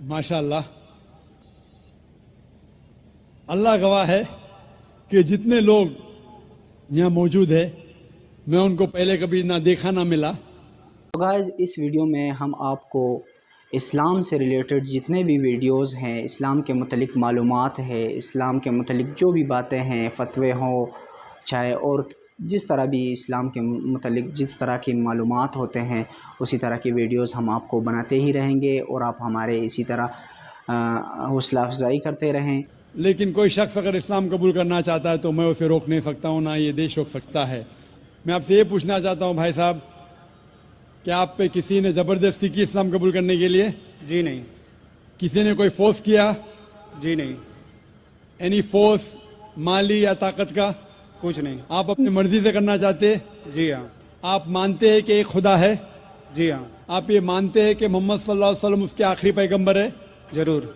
माशाअल्लाह, अल्लाह गवाह है कि जितने लोग यहाँ मौजूद है मैं उनको पहले कभी ना देखा ना मिला। तो गाइस, इस वीडियो में हम आपको इस्लाम से रिलेटेड जितने भी वीडियोस हैं, इस्लाम के मुतलिक मालूमात है, इस्लाम के मुतलिक जो भी बातें हैं, फतवे हों चाहे और जिस तरह भी इस्लाम के मुतलिक जिस तरह की मालूमात होते हैं, उसी तरह की वीडियोस हम आपको बनाते ही रहेंगे और आप हमारे इसी तरह हौसला अफजाई करते रहें। लेकिन कोई शख्स अगर इस्लाम कबूल करना चाहता है तो मैं उसे रोक नहीं सकता हूँ, ना ये देश रोक सकता है। मैं आपसे ये पूछना चाहता हूँ भाई साहब, क्या आप पे किसी ने ज़बरदस्ती की इस्लाम कबूल करने के लिए? जी नहीं। किसी ने कोई फोर्स किया? जी नहीं। एनी फोर्स माली या ताकत का? कुछ नहीं। आप अपनी मर्जी से करना चाहते? जी हाँ। आप मानते हैं कि एक खुदा है? जी हाँ। आप ये मानते हैं कि मोहम्मद सल्लल्लाहु अलैहि वसल्लम उसके आखिरी पैगंबर है? ज़रूर।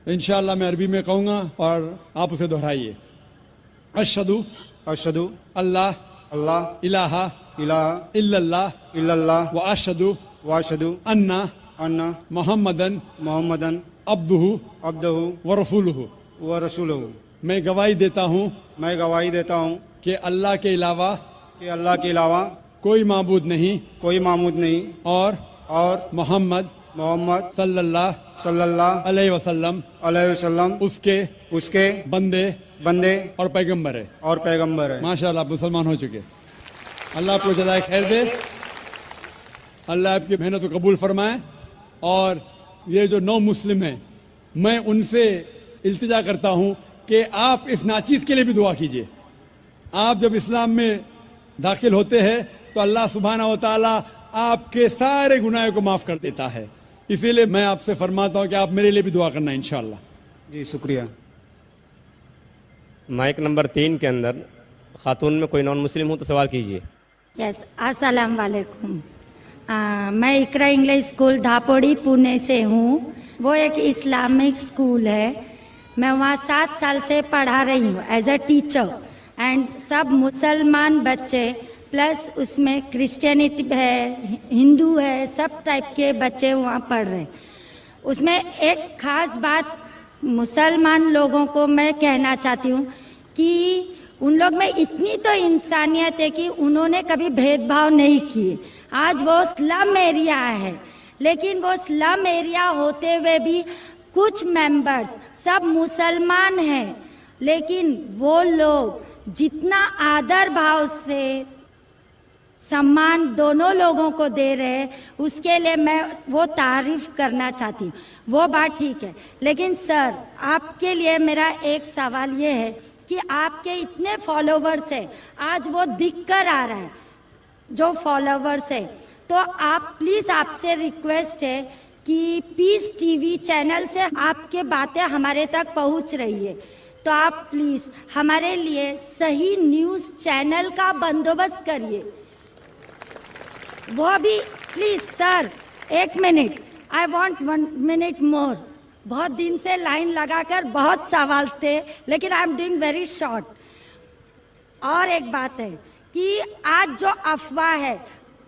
इंशाअल्लाह मैं अरबी में कहूँगा और आप उसे दोहराइए। अशहदु अशहदु अल्लाह अल्लाह इलाहा इलाहा इल्लल्लाह इल्लल्लाह व अशहदु व अशहदु अन्ना अन्ना मोहम्मदन मोहम्मदन अब्दुहु अब्दुहु व रसूलुहु। व रसूलुहु। मैं गवाही देता हूँ मैं गवाही देता हूँ कि अल्लाह के अलावा कि अल्लाह के अलावा कोई माबूद नहीं कोई मामूद नहीं और मोहम्मद मोहम्मद सल्लल्लाहु अलैहि वसल्लम वसल्लम उसके बंदे और पैगंबर है। और पैगंबर है। माशाअल्लाह, आप मुसलमान हो चुके। अल्लाह आपको जज़ाए खैर दे, अल्लाह आपकी मेहनत को कबूल फरमाए। और ये जो नौ मुस्लिम हैं, मैं उनसे इल्तिजा करता हूँ कि आप इस नाचीज़ के लिए भी दुआ कीजिए। आप जब इस्लाम में दाखिल होते हैं तो अल्लाह सुब्हाना व तआला आपके सारे गुनाहों को माफ़ कर देता है। इसीलिए मैं आपसे फरमाता हूँ कि आप मेरे लिए भी दुआ करना इंशाअल्लाह। जी शुक्रिया। माइक नंबर 3 के अंदर खातून में कोई नॉन मुस्लिम हो तो सवाल कीजिए। यस, अस्सलाम वालेकुम। मैं इकरा इंग्लिश स्कूल धापोड़ी पुणे से हूँ। वो एक इस्लामिक स्कूल है। मैं वहाँ 7 साल से पढ़ा रही हूँ एज अ टीचर। एंड सब मुसलमान बच्चे प्लस उसमें क्रिश्चियनिटी है, हिंदू है, सब टाइप के बच्चे वहाँ पढ़ रहे हैं। उसमें एक ख़ास बात मुसलमान लोगों को मैं कहना चाहती हूँ कि उन लोग में इतनी तो इंसानियत है कि उन्होंने कभी भेदभाव नहीं किए। आज वो स्लम एरिया है, लेकिन वो स्लम एरिया होते हुए भी कुछ मेंबर्स सब मुसलमान हैं, लेकिन वो लोग जितना आदर भाव से सम्मान दोनों लोगों को दे रहे हैं, उसके लिए मैं वो तारीफ करना चाहती हूँ। वो बात ठीक है, लेकिन सर आपके लिए मेरा एक सवाल ये है कि आपके इतने फॉलोवर्स हैं, आज वो दिख कर आ रहा है जो फॉलोवर्स है, तो आप प्लीज़ आपसे रिक्वेस्ट है कि पीस टीवी चैनल से आपके बातें हमारे तक पहुंच रही है, तो आप प्लीज़ हमारे लिए सही न्यूज़ चैनल का बंदोबस्त करिए। वो भी please sir, 1 minute, I want 1 minute मोर। बहुत दिन से लाइन लगाकर बहुत सवाल थे, लेकिन I am doing very short. और एक बात है कि आज जो अफवाह है,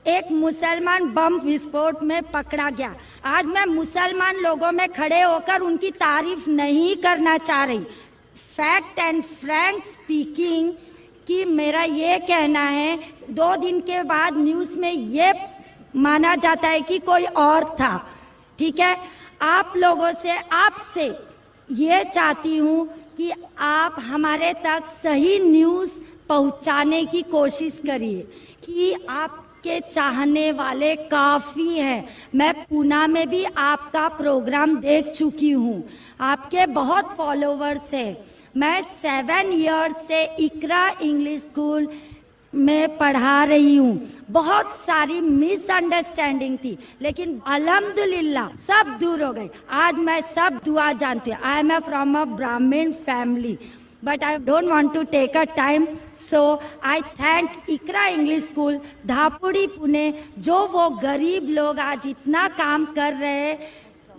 एक मुसलमान बम विस्फोट में पकड़ा गया। आज मैं मुसलमान लोगों में खड़े होकर उनकी तारीफ नहीं करना चाह रही। फैक्ट एंड फ्रैंक स्पीकिंग कि मेरा ये कहना है, 2 दिन के बाद न्यूज़ में ये माना जाता है कि कोई और था। ठीक है, आप लोगों से, आपसे ये चाहती हूँ कि आप हमारे तक सही न्यूज़ पहुँचाने की कोशिश करिए कि आपके चाहने वाले काफ़ी हैं। मैं पूना में भी आपका प्रोग्राम देख चुकी हूँ, आपके बहुत फॉलोवर्स हैं। मैं 7 इयर्स से इकरा इंग्लिश स्कूल में पढ़ा रही हूँ। बहुत सारी मिसअंडरस्टैंडिंग थी, लेकिन अल्हम्दुलिल्लाह सब दूर हो गई। आज मैं सब दुआ जानती हूँ। I am from a Brahmin family, but I don't want to take a time, so I thank Iqra English school Dapodi Pune, जो वो गरीब लोग आज इतना काम कर रहे हैं,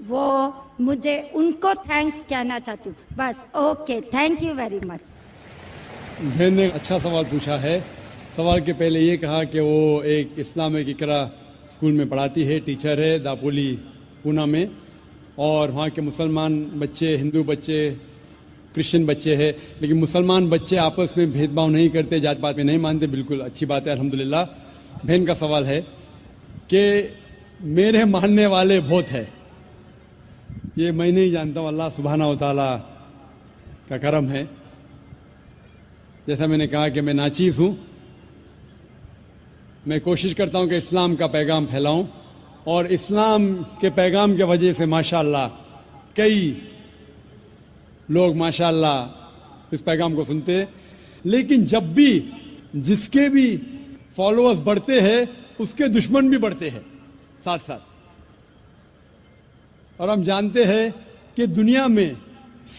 वो मुझे उनको थैंक्स कहना चाहती हूँ बस। Okay, thank you very much. बहन ने अच्छा सवाल पूछा है। सवाल के पहले ये कहा कि वो एक इस्लामिक इकरा स्कूल में पढ़ाती है, टीचर है दापोली पूना में। और वहाँ के मुसलमान बच्चे, हिंदू बच्चे, क्रिश्चियन बच्चे हैं, लेकिन मुसलमान बच्चे आपस में भेदभाव नहीं करते, जात पात में नहीं मानते, बिल्कुल अच्छी बात है, अल्हम्दुलिल्लाह। बहन का सवाल है कि मेरे मानने वाले बहुत है, ये मैं नहीं जानता हूँ, अल्लाह सुब्हाना व तआला का करम है। जैसा मैंने कहा कि मैं नाचीज़ हूँ, मैं कोशिश करता हूँ कि इस्लाम का पैगाम फैलाऊँ, और इस्लाम के पैगाम की वजह से माशाअल्लाह कई लोग माशाअल्लाह इस पैगाम को सुनते हैं। लेकिन जब भी जिसके भी फॉलोअर्स बढ़ते हैं उसके दुश्मन भी बढ़ते हैं साथ साथ। और हम जानते हैं कि दुनिया में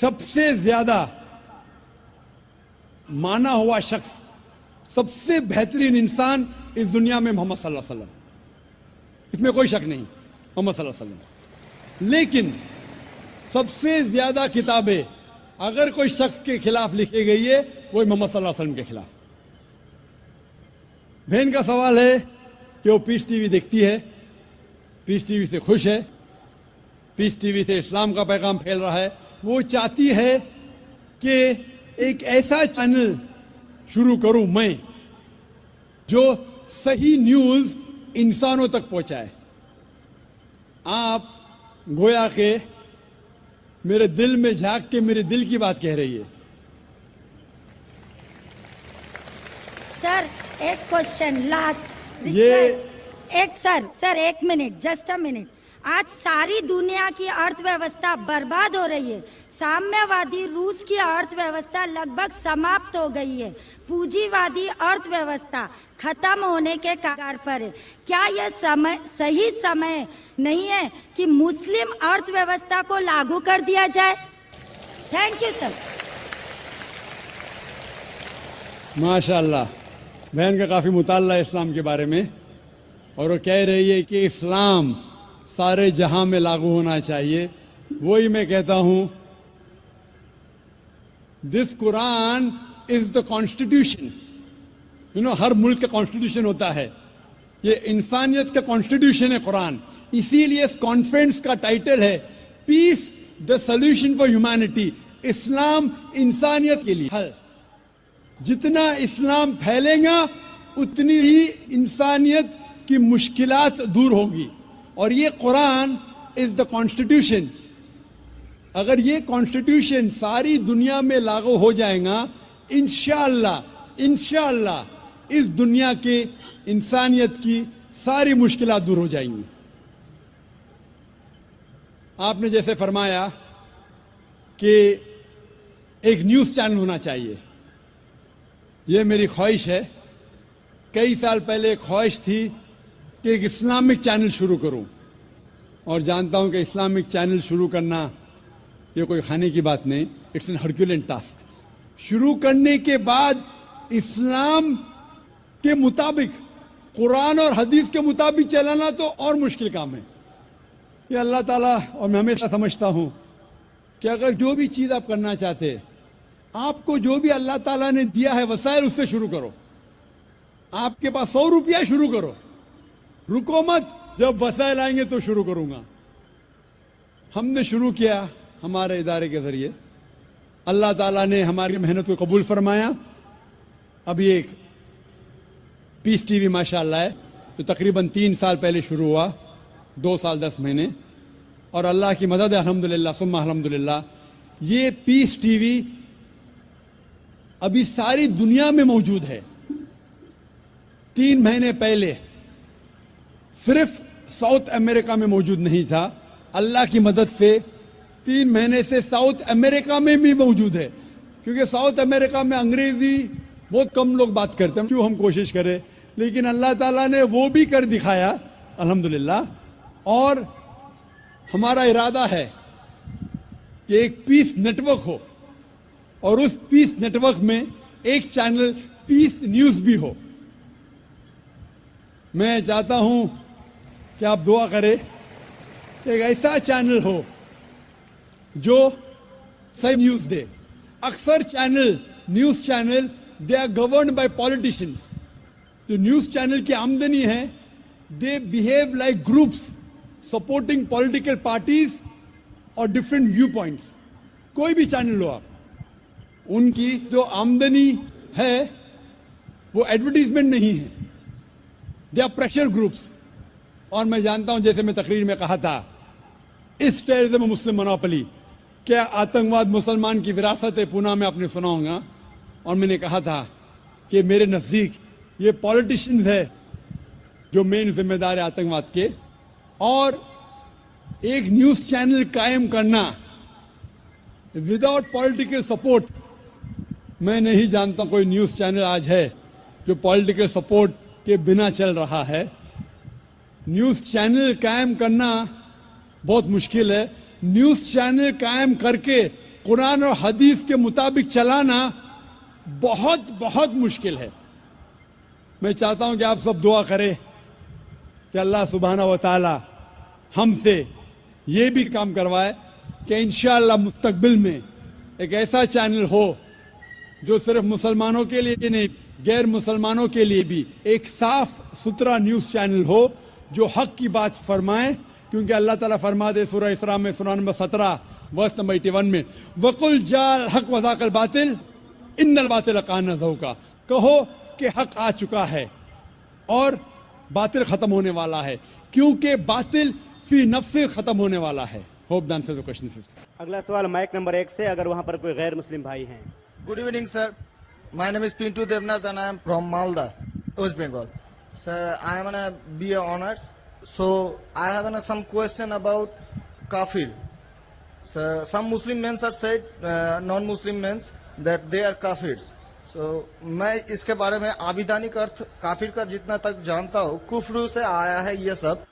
सबसे ज्यादा माना हुआ शख्स, सबसे बेहतरीन इंसान इस दुनिया में मोहम्मद सल्लल्लाहु अलैहि वसल्लम, इसमें कोई शक नहीं, मोहम्मद सल्लल्लाहु अलैहि वसल्लम। लेकिन सबसे ज्यादा किताबें अगर कोई शख्स के खिलाफ लिखी गई है वो मोहम्मद सल्लल्लाहु अलैहि वसल्लम के खिलाफ। बहन का सवाल है कि वो पीस टीवी देखती है, पीस टीवी से खुश है, पीस टीवी से इस्लाम का पैगाम फैल रहा है। वो चाहती है कि एक ऐसा चैनल शुरू करूं मैं जो सही न्यूज इंसानों तक पहुंचाए। आप गोया के मेरे दिल में झांक के मेरे दिल की बात कह रही है। सर एक क्वेश्चन लास्ट ये- सर एक मिनट, जस्ट अ मिनट। आज सारी दुनिया की अर्थव्यवस्था बर्बाद हो रही है। साम्यवादी रूस की अर्थव्यवस्था लगभग समाप्त हो गई है। पूंजीवादी अर्थव्यवस्था खत्म होने के कगार पर है। क्या यह सही समय नहीं है कि मुस्लिम अर्थव्यवस्था को लागू कर दिया जाए? Thank you sir. माशाअल्लाह, बहन का काफी मुताल्ला है इस्लाम के बारे में, और वो कह रही है कि इस्लाम सारे जहां में लागू होना चाहिए। वही मैं कहता हूं, this Quran is the constitution. हर मुल्क का कॉन्स्टिट्यूशन होता है, ये इंसानियत का कॉन्स्टिट्यूशन है कुरान। इसीलिए इस कॉन्फ्रेंस का टाइटल है peace the solution for humanity. Islam इंसानियत के लिए हल। जितना इस्लाम फैलेगा उतनी ही इंसानियत की मुश्किलात दूर होगी। और ये कुरान इज द कॉन्स्टिट्यूशन। अगर ये कॉन्स्टिट्यूशन सारी दुनिया में लागू हो जाएगा, इंशाअल्लाह इस दुनिया के इंसानियत की सारी मुश्किलात दूर हो जाएंगी। आपने जैसे फरमाया कि एक न्यूज़ चैनल होना चाहिए, ये मेरी ख्वाहिश है। कई साल पहले एक ख्वाहिश थी कि एक इस्लामिक चैनल शुरू करूं, और जानता हूं कि इस्लामिक चैनल शुरू करना ये कोई खाने की बात नहीं, इट्स एन हरक्यूलियन टास्क। शुरू करने के बाद इस्लाम के मुताबिक, कुरान और हदीस के मुताबिक चलाना तो और मुश्किल काम है। ये अल्लाह ताला, और मैं हमेशा समझता हूं कि अगर जो भी चीज़ आप करना चाहते हैं, आपको जो भी अल्लाह ताला ने दिया है वसाइल, उससे शुरू करो। आपके पास 100 रुपया, शुरू करो, रुको मत, जब वसाइल आएंगे तो शुरू करूंगा। हमने शुरू किया हमारे इदारे के जरिए, अल्लाह ताला ने हमारी मेहनत को कबूल फरमाया। अभी एक पीस टीवी माशाअल्लाह है, जो तकरीबन 3 साल पहले शुरू हुआ, 2 साल 10 महीने, और अल्लाह की मदद है, अल्हम्दुलिल्लाह सुम्मा अल्हम्दुलिल्लाह। ये पीस टीवी अभी सारी दुनिया में मौजूद है। 3 महीने पहले सिर्फ साउथ अमेरिका में मौजूद नहीं था, अल्लाह की मदद से 3 महीने से साउथ अमेरिका में भी मौजूद है। क्योंकि साउथ अमेरिका में अंग्रेजी बहुत कम लोग बात करते हैं, क्यों हम कोशिश करें, लेकिन अल्लाह ताला ने वो भी कर दिखाया अल्हम्दुलिल्लाह। और हमारा इरादा है कि एक पीस नेटवर्क हो, और उस पीस नेटवर्क में एक चैनल पीस न्यूज़ भी हो। मैं चाहता हूं कि आप दुआ करें, एक ऐसा चैनल हो जो सही न्यूज़ दे। अक्सर channel, news channel, they are governed by politicians. जो न्यूज़ चैनल की आमदनी है, they behave like groups supporting political parties और डिफरेंट व्यू पॉइंट्स, कोई भी चैनल लो आप, उनकी जो आमदनी है वो एडवर्टीजमेंट नहीं है, दे आर प्रेशर ग्रुप्स। और मैं जानता हूं, जैसे मैं तकरीर में कहा था, इस टेररिज्म मुस्लिम मोनोपोली, क्या आतंकवाद मुसलमान की विरासत है, पूना में आपने सुना होगा। और मैंने कहा था कि मेरे नज़दीक ये पॉलिटिशियंस है जो मेन जिम्मेदार है आतंकवाद के। और एक न्यूज़ चैनल कायम करना विदाउट पॉलिटिकल सपोर्ट, मैं नहीं जानता कोई न्यूज़ चैनल आज है जो पॉलिटिकल सपोर्ट के बिना चल रहा है। न्यूज़ चैनल कायम करना बहुत मुश्किल है। न्यूज़ चैनल कायम करके कुरान और हदीस के मुताबिक चलाना बहुत बहुत मुश्किल है। मैं चाहता हूं कि आप सब दुआ करें कि अल्लाह सुब्हानहू व तआला हमसे ये भी काम करवाए कि इंशाअल्लाह मुस्तकबिल में एक ऐसा चैनल हो जो सिर्फ मुसलमानों के लिए नहीं, गैर मुसलमानों के लिए भी एक साफ सुथरा न्यूज़ चैनल हो जो हक की बात फरमाए। क्योंकि अल्लाह ताला फरमाते सूरह इसरा में, सूरह नंबर 17 वर्स नंबर 81 में, वकुल जाल हक वज़ाकल बातिल इन्नल बातिल कान ज़हूका, कहो कि हक आ चुका है और बातिल खत्म होने वाला है, क्योंकि बातिल फी नफ्से खत्म होने वाला है। Hope the answer the question is. अगला सवाल माइक नंबर 1 से, अगर वहां पर कोई गैर मुस्लिम भाई हैं। Good evening, sir. My name is Pintu Devnath and I am from Malda, West Bengal. Sir, I am on a BA honors. So, I have some question about kafir. Sir, some Muslim men are said, non-Muslim men, that they are kafirs. So, मैं इसके बारे में आविधानिक अर्थ काफिर का जितना तक जानता हूँ, कुफ्र से आया है ये सब।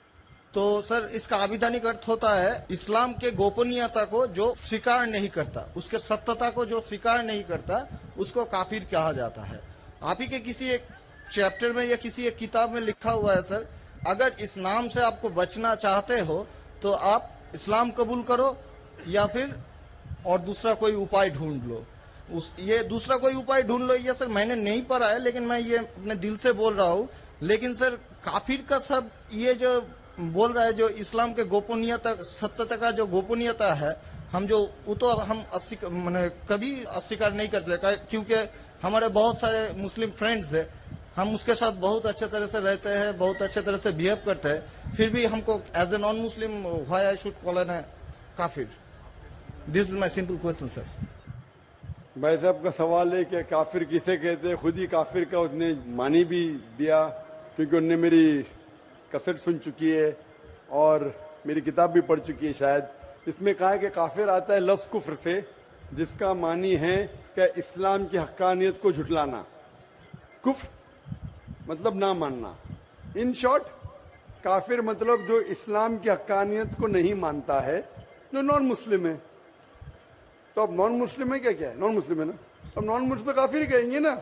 तो सर, इसका आविधानिक अर्थ होता है इस्लाम के गोपनीयता को जो स्वीकार नहीं करता, उसके सत्यता को जो स्वीकार नहीं करता, उसको काफिर कहा जाता है। आप ही के किसी एक चैप्टर में या किसी एक किताब में लिखा हुआ है सर, अगर इस नाम से आपको बचना चाहते हो तो आप इस्लाम कबूल करो या फिर और दूसरा कोई उपाय ढूंढ लो। ये दूसरा कोई उपाय ढूंढ लो, ये सर मैंने नहीं पढ़ा है, लेकिन मैं ये अपने दिल से बोल रहा हूँ। लेकिन सर, काफिर का सब ये जो बोल रहा है, जो इस्लाम के गोपनीयता, सत्यता का जो गोपनीयता है, हम जो वो तो हम कभी अस्वीकार नहीं करते, क्योंकि हमारे बहुत सारे मुस्लिम फ्रेंड्स है, हम उसके साथ बहुत अच्छे तरह से रहते हैं, बहुत अच्छे तरह से बिहेव करते हैं। फिर भी हमको as a non Muslim why I should call an काफिर? This is my simple question sir. भाई साहब का सवाल है कि काफिर किसे कहते हैं। खुद ही काफिर का उसने मानी भी दिया, क्योंकि उनने मेरी कसट सुन चुकी है और मेरी किताब भी पढ़ चुकी है शायद। इसमें कहा है कि काफिर आता है लफ्ज़ कुफ्र से, जिसका मानी है कि इस्लाम की हक्कानियत को झुटलाना। कुफ्र मतलब ना मानना। इन शॉर्ट, काफिर मतलब जो इस्लाम की हक्कानियत को नहीं मानता है, जो नॉन मुस्लिम है। तो अब नॉन मुस्लिम है क्या है? नॉन मुस्लिम है ना, अब नॉन मुस्लिम तो काफिर ही कहेंगे ना।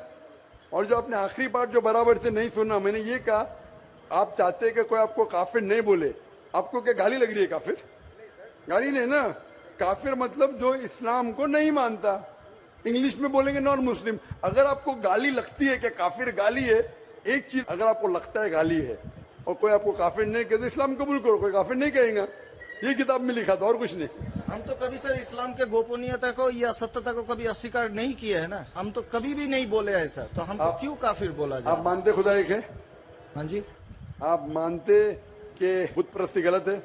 और जो आपने आखिरी पार्ट जो बराबर से नहीं सुना, मैंने ये कहा, आप चाहते हैं कि कोई आपको काफिर नहीं बोले, आपको क्या गाली लग रही है? काफिर गाली नहीं ना। काफिर मतलब जो इस्लाम को नहीं मानता। इंग्लिश में बोलेंगे नॉन मुस्लिम। अगर आपको गाली लगती है कि काफिर गाली है, एक चीज अगर आपको लगता है गाली है और कोई आपको काफिर नहीं कहते, इस्लाम कबूल करो, कोई काफिर नहीं कहेगा। ये किताब में लिखा था और कुछ नहीं। हम तो कभी सर इस्लाम के गोपनीयता को या सत्यता को कभी अस्वीकार नहीं किया है ना, हम तो कभी भी नहीं बोले ऐसा, तो हमको क्यों काफिर बोला जाए? आप मानते खुदा एक है? हाँ जी। आप मानते कि बुत परस्ती गलत है?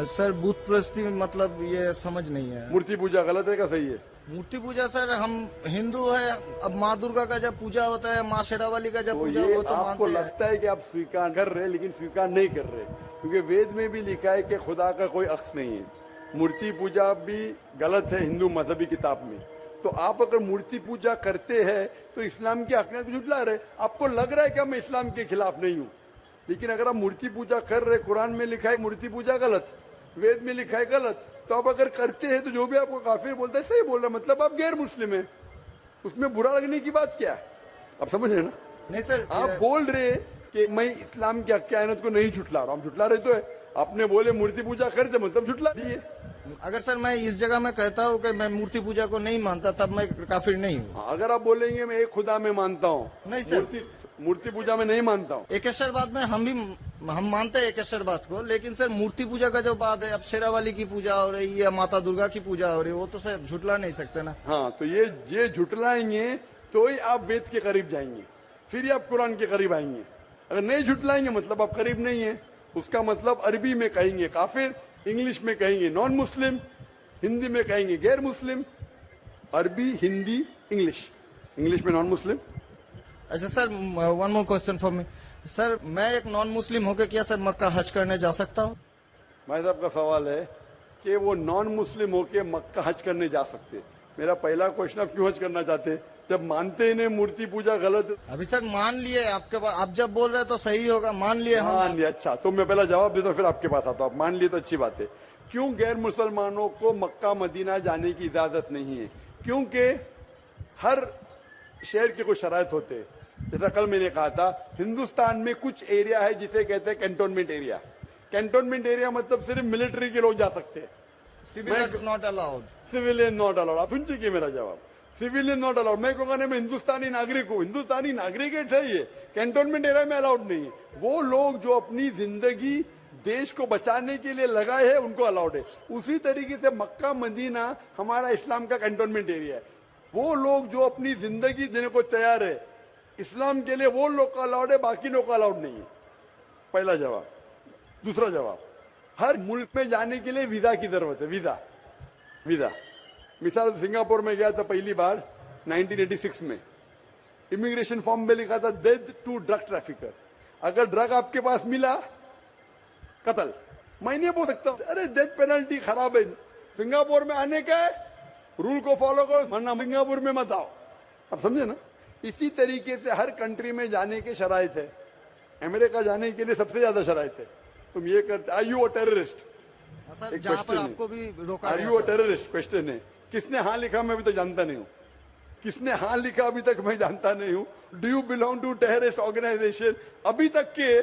सर, बुत परस्ती मतलब ये समझ नहीं है। मूर्ति पूजा गलत है क्या सही है? मूर्ति पूजा सर, हम हिंदू है, अब माँ दुर्गा का जब पूजा होता है, माँ शेरावाली का जब तो पूजा, ये वो तो आपको मानते लगता है कि आप स्वीकार कर रहे हैं, लेकिन स्वीकार नहीं कर रहे, क्योंकि वेद में भी लिखा है कि खुदा का कोई अक्स नहीं है। मूर्ति पूजा भी गलत है हिंदू मजहबी किताब में। तो आप अगर मूर्ति पूजा करते हैं तो इस्लाम की हकीकत को झुठला रहे। आपको लग रहा है कि मैं इस्लाम के खिलाफ नहीं हूँ, लेकिन अगर आप मूर्ति पूजा कर रहे, कुरान में लिखा है मूर्ति पूजा गलत, वेद में लिखा है गलत, तो आप अगर करते हैं तो जो भी आपको काफिर बोलता है सही बोल रहा, मतलब आप गैर मुस्लिम है। उसमें बुरा लगने की बात क्या है? आप समझ रहे ना? नहीं सर, आप बोल रहे कि मैं इस्लाम की हकीकत को नहीं झुठला रहा हूँ। झुठला रहे तो है, आपने बोले मूर्ति पूजा करते मतलब झुठला दिए। अगर सर मैं इस जगह में कहता हूँ कि मैं मूर्ति पूजा को नहीं मानता, तब मैं काफिर नहीं हूँ। अगर आप बोलेंगे मैं एक खुदा में मानता हूँ, नहीं सर, मूर्ति पूजा में नहीं मानता हूँ, एक बात में हम भी हम मानते हैं एकेश्वर बात को, लेकिन सर मूर्ति पूजा का जो बात है, अब शेरावाली की पूजा हो रही है, माता दुर्गा की पूजा हो रही है, वो तो सर झुटला नहीं सकते ना। हाँ, तो ये झुटलाएंगे तो ही आप वेद के करीब जाएंगे, फिर ही आप कुरान के करीब आएंगे। अगर नहीं झुटलाएंगे मतलब आप करीब नहीं है। उसका मतलब अरबी में कहेंगे काफिर, इंग्लिश में कहेंगे नॉन मुस्लिम, हिंदी में कहेंगे गैर मुस्लिम। अरबी, हिंदी, इंग्लिश में नॉन मुस्लिम। अच्छा sir, one more question for me sir, मैं एक नॉन मुस्लिम होकर क्या सर मक्का हज करने जा सकता हूँ? भाई साहब का सवाल है कि वो नॉन मुस्लिम होके मक्का हज करने जा सकते। मेरा पहला क्वेश्चन, आप क्यों हज करना चाहते? जब मानते ही नहीं मूर्ति पूजा गलत है। अभी सर मान लिए आपके पास, आप जब बोल रहे हैं तो सही होगा, मान लिए हम। मान लिया, अच्छा तो मैं पहला जवाब देता हूँ फिर आपके पास आता हूँ। मान लिए तो अच्छी बात है। क्यों गैर मुसलमानों को मक्का मदीना जाने की इजाजत नहीं है? क्योंकि हर शहर के कुछ शराइत होते हैं। जैसा कल मैंने कहा था, हिंदुस्तान में कुछ एरिया है जिसे कहते हैं कैंटोनमेंट एरिया। कैंटोनमेंट एरिया मतलब सिर्फ मिलिट्री के लोग जा सकते हैं, civilians not allowed. Civilian not allowed. आप सुन चुके मेरा जवाब, सिविलियन नॉट अलाउड। मैं कहूँगा मैं हिंदुस्तानी नागरिक हूँ, हिंदुस्तानी नागरिक है सही है, कैंटोनमेंट एरिया में अलाउड नहीं है। वो लोग जो अपनी जिंदगी देश को बचाने के लिए लगाए हैं उनको अलाउड है। उसी तरीके से मक्का मदीना हमारा इस्लाम का कैंटोनमेंट एरिया है। वो लोग जो अपनी जिंदगी देने को तैयार है इस्लाम के लिए, वो लोग का अलाउड है, बाकी लोग का अलाउड नहीं है। पहला जवाब। दूसरा जवाब, हर मुल्क में जाने के लिए वीजा की जरूरत है। वीजा मिसाल सिंगापुर में गया था पहली बार 1986 में, इमिग्रेशन फॉर्म में लिखा था डेथ टू ड्रग ट्रैफिकर। अगर ड्रग आपके पास मिला, कत्ल। मैं नहीं बोल सकता अरे डेथ पेनल्टी खराब है। सिंगापुर में आने का है, रूल को फॉलो करो, वरना सिंगापुर में मत आओ। आप समझे ना? इसी तरीके से हर कंट्री में जाने के शराइत है। अमेरिका जाने के लिए सबसे ज्यादा शराइत है। तुम ये करते, are you a terrorist? Sir जहाँ पर आपको भी रोका, are you a terrorist question है। किसने हाँ लिखा मैं अभी तक जानता नहीं हूँ। किसने हाँ लिखा अभी तक मैं जानता नहीं हूँ। Do you belong to terrorist organisation? अभी तक के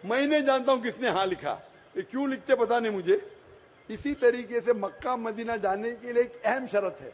मैं नहीं जानता हूँ किसने हाँ लिखा। ये क्यों लिखते पता नहीं मुझे। इसी तरीके से मक्का मदीना जाने के लिए एक अहम शर्त है,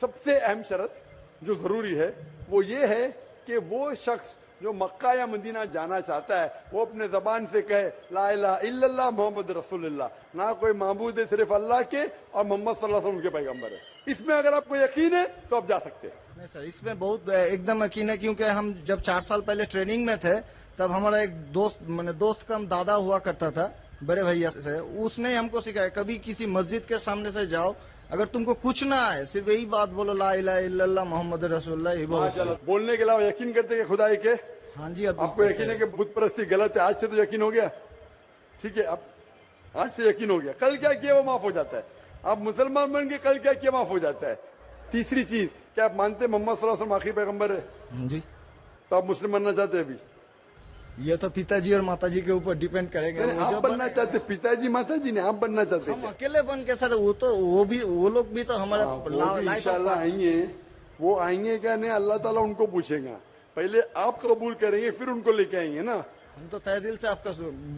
सबसे अहम शर्त जो जरूरी है वो ये है कि वो शख्स जो मक्का या मदीना जाना चाहता है वो अपने जबान से कहे ला इलाहा इल्लल्लाह मोहम्मद रसूलुल्लाह, ना कोई माबूद है सिर्फ अल्लाह के और मोहम्मद सल्लल्लाहु अलैहि वसल्लम उनके पैगंबर है। इसमें अगर आपको यकीन है तो आप जा सकते हैं। नहीं सर, इसमें बहुत एकदम यकीन है, क्योंकि हम जब 4 साल पहले ट्रेनिंग में थे तब हमारा एक दोस्त, मैंने दोस्त का दादा हुआ करता था, बड़े भैया से, उसने हमको सिखाया कभी किसी मस्जिद के सामने से जाओ, अगर तुमको कुछ ना आए सिर्फ यही बात बोलो ला इलाहा इल्लल्लाह मोहम्मद रसूलुल्लाह, यही बोलो। बोलने के अलावा यकीन करते हैं खुदा के? हाँ जी। आपको यकीन है कि बुत परस्ती गलत है? आज से तो यकीन हो गया, ठीक है? अब आज से यकीन हो गया, कल क्या किया वो माफ हो जाता है। आप मुसलमान बन के कल क्या किया माफ हो जाता है। तीसरी चीज, क्या आप मानते मोहम्मद सल्लल्लाहु अलैहि वसल्लम आखिरी पैगंबर है? जी। तो आप मुस्लिम बनना चाहते हैं? अभी ये तो पिताजी और माताजी के ऊपर डिपेंड करेंगे। आप बनना चाहते, पिताजी माताजी ने, आप बनना चाहते? हम अकेले बन के सर, वो लोग भी तो हमारे इंशाल्लाह आएंगे। वो आएंगे क्या नहीं अल्लाह ताला उनको पूछेगा। पहले आप कबूल करेंगे फिर उनको लेके आएंगे ना। हम तो तहे दिल से आपका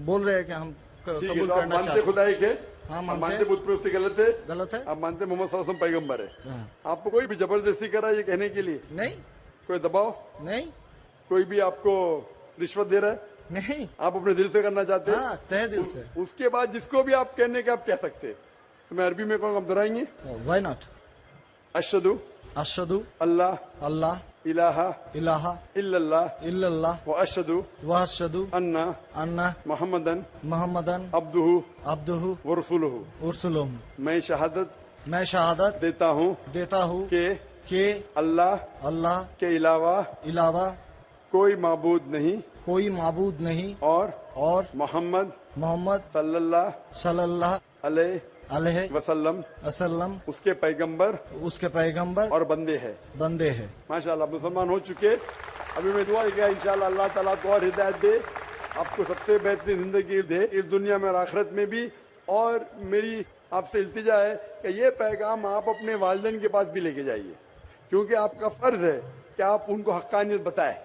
बोल रहे हैं कि हम कबूल तो करना मानते खुदाई के? हाँ मानते बुत परस्ती गलत है? गलत है। आप मानते मोहम्मद सल्लल्लाहु अलैहि वसल्लम पैगंबर है? आपको कोई भी जबरदस्ती करा ये कहने के लिए? नहीं। कोई दबाव नहीं? कोई भी आपको रिश्वत दे रहा है? नहीं। आप अपने दिल से करना चाहते हैं? हाँ, तहे दिल से। उसके बाद जिसको भी आप कहने के आप कह सकते हैं। तो मैं अरबी में कहूँगा, आप दोहराएंगे? Why not? अशहदु अशहदु अल्लाह अल्लाह इलाहा इलाहा इल्लल्लाह इल्लल्लाह व अशहदु अन्ना मुहम्मदन अब्दुहु व रसूलुहु। मैं शहादत देता हूँ कि अल्लाह के अलावा कोई माबूद नहीं और मोहम्मद सल्लल्लाहु अलैहि वसल्लम उसके पैगंबर और बंदे हैं। माशाल्लाह मुसलमान हो चुके। अभी मैं दुआ किया इंशाल्लाह अल्लाह ताला को और हिदायत दे, आपको सबसे बेहतरीन जिंदगी दे इस दुनिया में और आखिरत में भी। और मेरी आपसे इल्तिजा है कि ये पैगाम आप अपने वालिदैन के पास भी लेके जाइए, क्योंकि आपका फर्ज है कि आप उनको हक्कानियत बताएं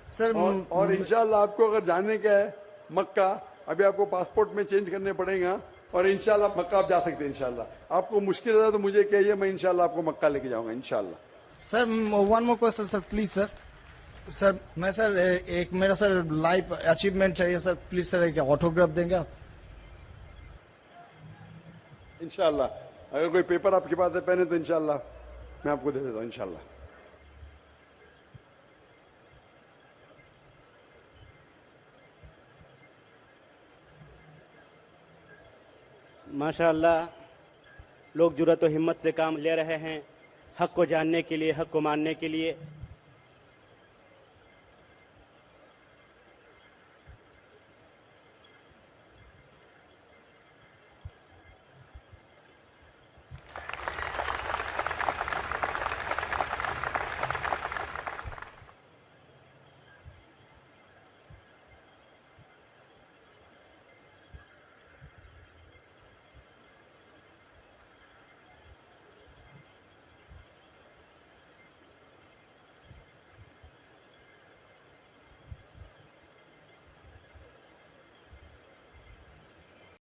सर। और इंशाल्लाह आपको अगर जाने का है मक्का, अभी आपको पासपोर्ट में चेंज करने पड़ेगा और इंशाल्लाह मक्का आप जा सकते हैं। इंशाल्लाह आपको मुश्किल है तो मुझे कहिए, मैं इंशाल्लाह आपको मक्का लेके जाऊंगा इंशाल्लाह। Sir one more question sir, please sir. Sir मैं सर एक मेरा सर लाइफ अचीवमेंट चाहिए सर, प्लीज सर एक ऑटोग्राफ देंगे आप? इंशाल्लाह अगर कोई पेपर आपके पास है पहने तो इंशाल्लाह मैं आपको दे देता हूँ इंशाल्लाह। माशाअल्लाह लोग जुर्रत और हिम्मत से काम ले रहे हैं हक को जानने के लिए, हक को मानने के लिए।